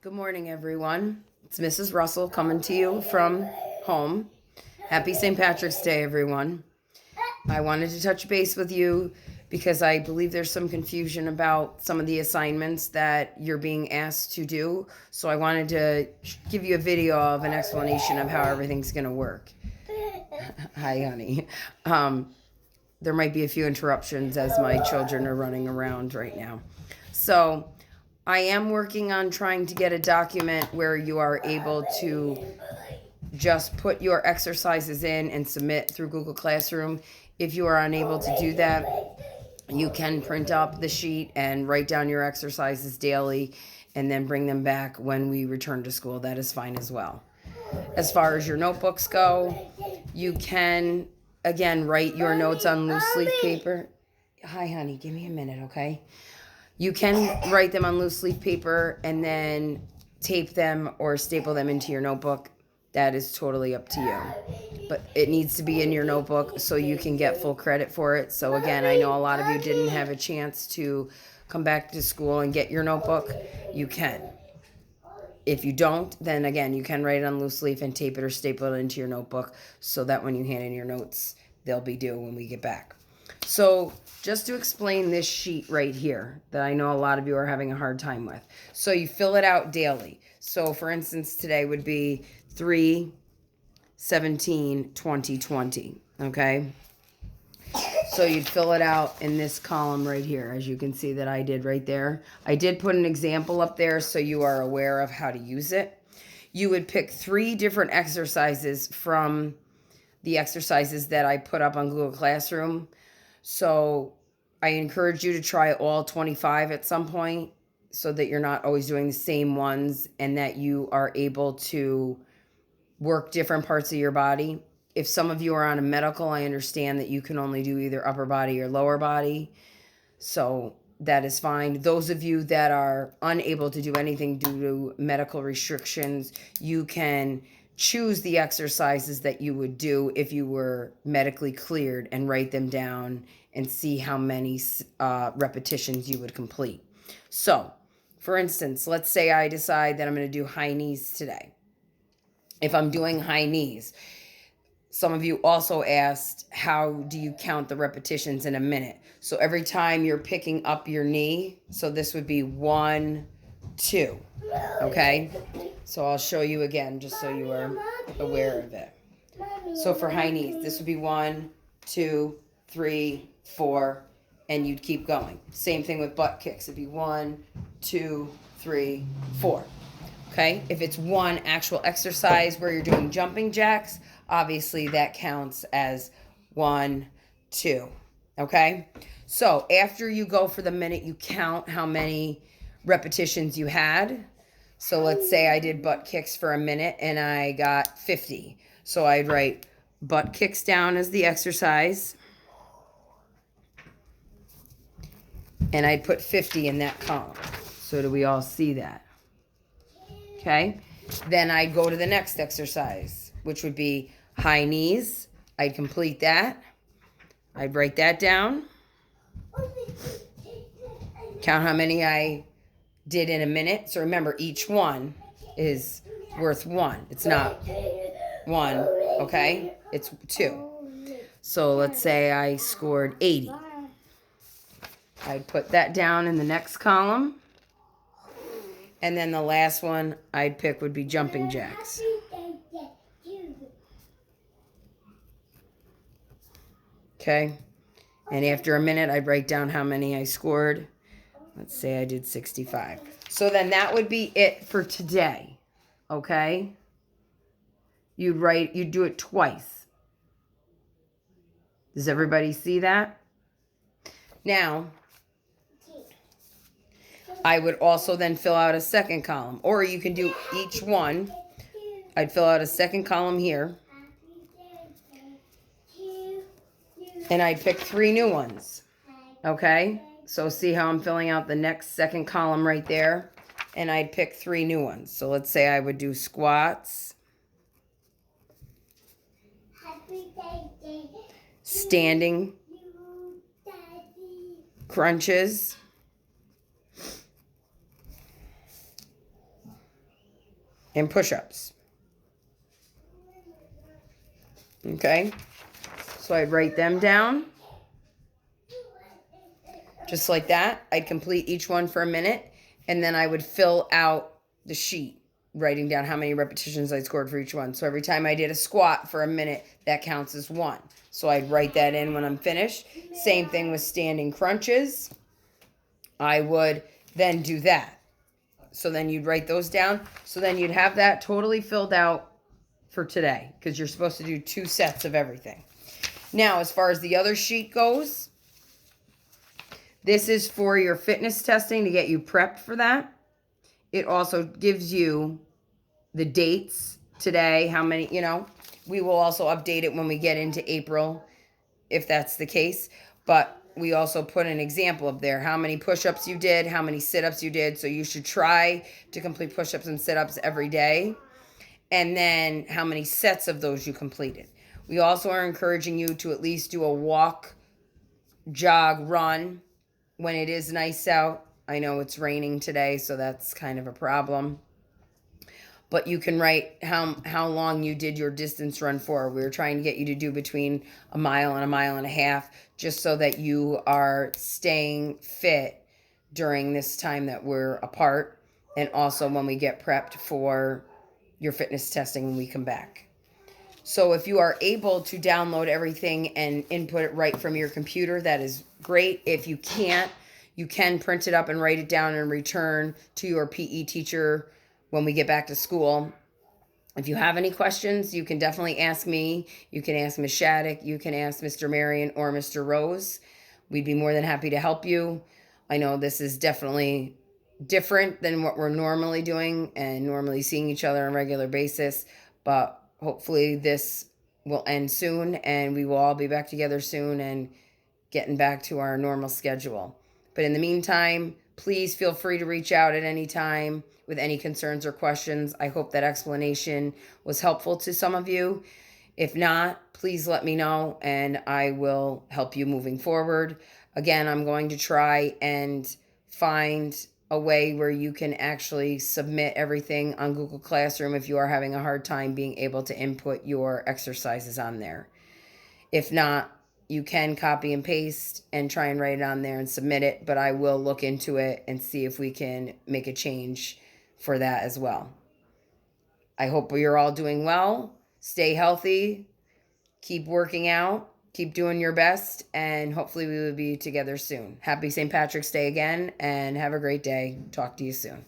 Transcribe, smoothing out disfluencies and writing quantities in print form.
Good morning, everyone. It's Mrs. Russell coming to you from home. Happy St. Patrick's Day, everyone. I wanted to touch base with you because I believe there's some confusion about some of the assignments that you're being asked to do. So I wanted to give you a video of an explanation of how everything's going to work. Hi, honey. There might be a few interruptions as my children are running around right now. So I am working on trying to get a document where you are able to just put your exercises in and submit through Google Classroom. If you are unable to do that, you can print up the sheet and write down your exercises daily and then bring them back when we return to school. That is fine as well. As far as your notebooks go, you can, again, write your notes on loose leaf paper. Hi, honey, give me a minute, okay? You can write them on loose leaf paper and then tape them or staple them into your notebook. That is totally up to you. But it needs to be in your notebook so you can get full credit for it. So again, I know a lot of you didn't have a chance to come back to school and get your notebook. You can. If you don't, then again, you can write it on loose leaf and tape it or staple it into your notebook so that when you hand in your notes, they'll be due when we get back. So just to explain this sheet right here that I know a lot of you are having a hard time with. So you fill it out daily. So for instance, today would be 3/17/2020, okay? So you'd fill it out in this column right here, as you can see that I did right there. I did put an example up there so you are aware of how to use it. You would pick 3 different exercises from the exercises that I put up on Google Classroom. So I encourage you to try all 25 at some point so that you're not always doing the same ones and that you are able to work different parts of your body. If some of you are on a medical, I understand that you can only do either upper body or lower body. So that is fine. Those of you that are unable to do anything due to medical restrictions, you can choose the exercises that you would do if you were medically cleared and write them down and see how many repetitions you would complete. So, for instance, let's say I decide that I'm going to do high knees today. If I'm doing high knees, some of you also asked, how do you count the repetitions in a minute? So every time you're picking up your knee, so this would be 1, 2, okay? So I'll show you again just so you are aware of it. So for high knees, this would be 1, 2, 3, 4, and you'd keep going. Same thing with butt kicks. It'd be 1, 2, 3, 4. Okay, if it's one actual exercise where you're doing jumping jacks, obviously that counts as 1, 2. Okay, so after you go for the minute, you count how many repetitions you had. So let's say I did butt kicks for a minute and I got 50. So I'd write butt kicks down as the exercise. And I'd put 50 in that column. So do we all see that? Okay, then I'd go to the next exercise, which would be high knees. I'd complete that. I'd write that down. Count how many I did in a minute. So remember, each one is worth 1. It's not 1, okay? It's 2. So let's say I scored 80. I'd put that down in the next column. And then the last one I'd pick would be jumping jacks. Okay. And after a minute, I'd write down how many I scored. Let's say I did 65. So then that would be it for today. Okay. You'd do it twice. Does everybody see that? Now, I would also then fill out a second column, or you can do each one. I'd fill out a second column here, and I'd pick 3 new ones, okay? So see how I'm filling out the next second column right there, and I'd pick 3 new ones. So let's say I would do squats, standing crunches, and push-ups. Okay, so I'd write them down. Just like that. I'd complete each one for a minute, and then I would fill out the sheet, writing down how many repetitions I scored for each one. So every time I did a squat for a minute, that counts as 1. So I'd write that in when I'm finished. Same thing with standing crunches. I would then do that. So then you'd write those down. So then you'd have that totally filled out for today, because you're supposed to do 2 sets of everything. Now, as far as the other sheet goes, this is for your fitness testing to get you prepped for that. It also gives you the dates today, how many, we will also update it when we get into April, if that's the case. But we also put an example up there, how many push-ups you did, how many sit-ups you did. So you should try to complete push-ups and sit-ups every day. And then how many sets of those you completed. We also are encouraging you to at least do a walk, jog, run when it is nice out. I know it's raining today, so that's kind of a problem. But you can write how long you did your distance run for. We were trying to get you to do between a mile and a mile and a half, just so that you are staying fit during this time that we're apart, and also when we get prepped for your fitness testing when we come back. So if you are able to download everything and input it right from your computer, that is great. If you can't, you can print it up and write it down and return to your PE teacher when we get back to school. If you have any questions, you can definitely ask me. You can ask Ms. Shattuck. You can ask Mr. Marion or Mr. Rose. We'd be more than happy to help you. I know this is definitely different than what we're normally doing and normally seeing each other on a regular basis, but hopefully this will end soon and we will all be back together soon and getting back to our normal schedule. But in the meantime, please feel free to reach out at any time with any concerns or questions. I hope that explanation was helpful to some of you. If not, please let me know and I will help you moving forward. Again, I'm going to try and find a way where you can actually submit everything on Google Classroom if you are having a hard time being able to input your exercises on there. If not, you can copy and paste and try and write it on there and submit it, but I will look into it and see if we can make a change for that as well. I hope you're all doing well. Stay healthy. Keep working out. Keep doing your best, and hopefully we will be together soon. Happy St. Patrick's Day again, and have a great day. Talk to you soon.